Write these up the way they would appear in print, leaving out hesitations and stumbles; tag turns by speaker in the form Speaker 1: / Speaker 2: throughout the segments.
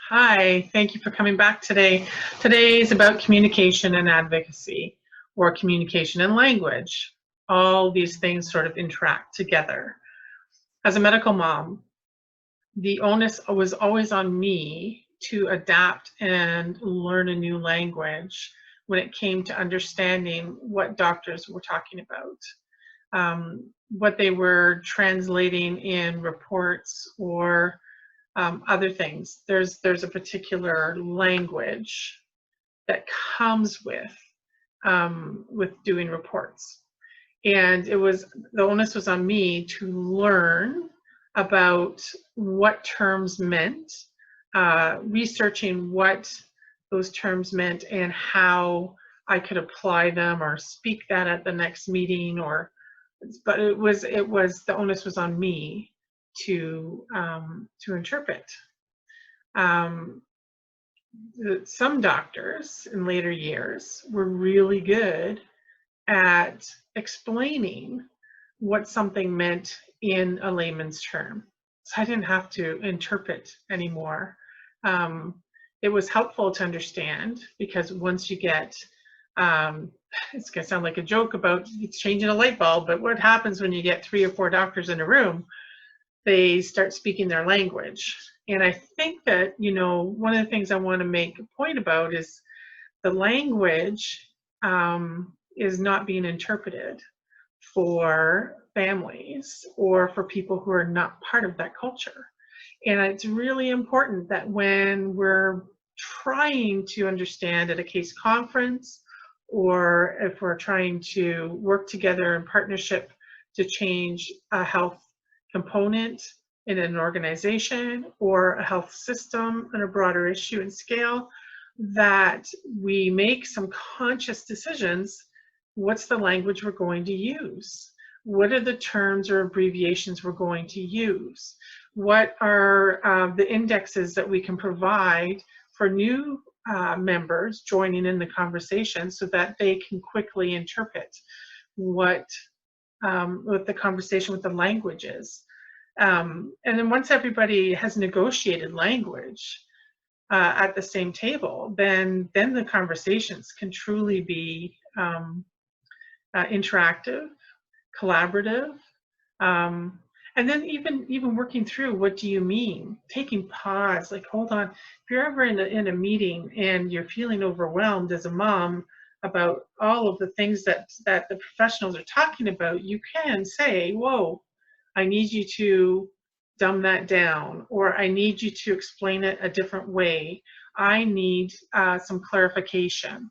Speaker 1: Hi, thank you for coming back today. Today is about communication and advocacy, or communication and language. All these things sort of interact together. As a medical mom, the onus was always on me to adapt and learn a new language when it came to understanding what doctors were talking about, what they were translating in reports or other things. There's a particular language that comes with doing reports, and the onus was on me to learn about what terms meant, researching what those terms meant and how I could apply them or speak that at the next meeting. But the onus was on me to interpret. Some doctors in later years were really good at explaining what something meant in a layman's term, so I didn't have to interpret anymore. It was helpful to understand, because once you get, it's going to sound like a joke about changing a light bulb, but what happens when you get 3 or 4 doctors in a room? They start speaking their language. And I think that, one of the things I want to make a point about is the language is not being interpreted for families or for people who are not part of that culture. And it's really important that when we're trying to understand at a case conference, or if we're trying to work together in partnership to change a health component in an organization or a health system on a broader issue and scale, that we make some conscious decisions. What's the language we're going to use? What are the terms or abbreviations we're going to use? What are the indexes that we can provide for new members joining in the conversation so that they can quickly interpret what the conversation with the language is? And then once everybody has negotiated language at the same table, then the conversations can truly be interactive, collaborative, and then even working through, what do you mean? Taking pause, like, hold on. If you're ever in a meeting and you're feeling overwhelmed as a mom about all of the things that the professionals are talking about, you can say, whoa, I need you to dumb that down, or I need you to explain it a different way. I need some clarification.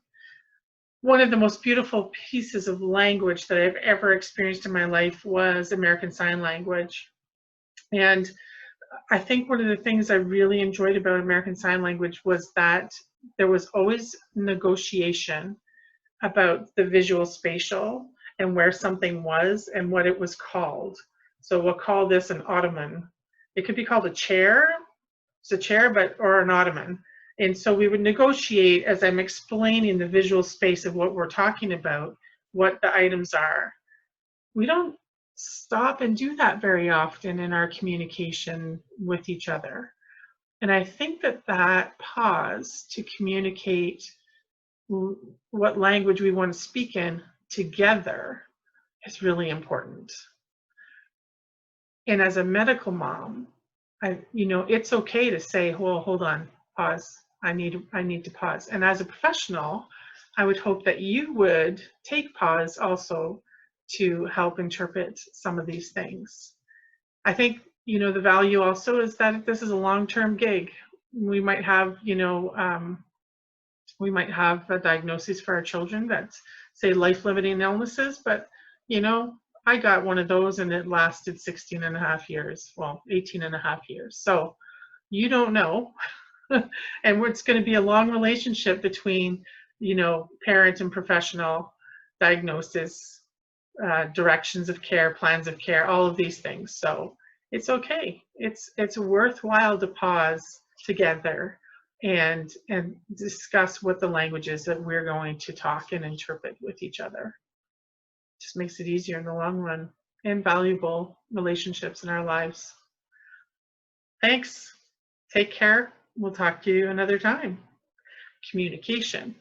Speaker 1: One of the most beautiful pieces of language that I've ever experienced in my life was American Sign Language. And I think one of the things I really enjoyed about American Sign Language was that there was always negotiation about the visual spatial and where something was and what it was called. So we'll call this an ottoman. It could be called a chair. It's a chair, or an ottoman. And so we would negotiate as I'm explaining the visual space of what we're talking about, what the items are. We don't stop and do that very often in our communication with each other. And I think that pause to communicate what language we want to speak in together is really important. And as a medical mom, it's okay to say, well, hold on, pause. I need to pause. And as a professional, I would hope that you would take pause also to help interpret some of these things. I think, the value also is that this is a long-term gig. We might have, a diagnosis for our children that's, say, life-limiting illnesses, but, I got one of those and it lasted 16 and a half years, well, 18 and a half years. So you don't know. And it's going to be a long relationship between, parent and professional, diagnosis, directions of care, plans of care, all of these things. So it's okay. It's worthwhile to pause together and discuss what the language is that we're going to talk and interpret with each other. Just makes it easier in the long run, and valuable relationships in our lives. Thanks. Take care. We'll talk to you another time. Communication.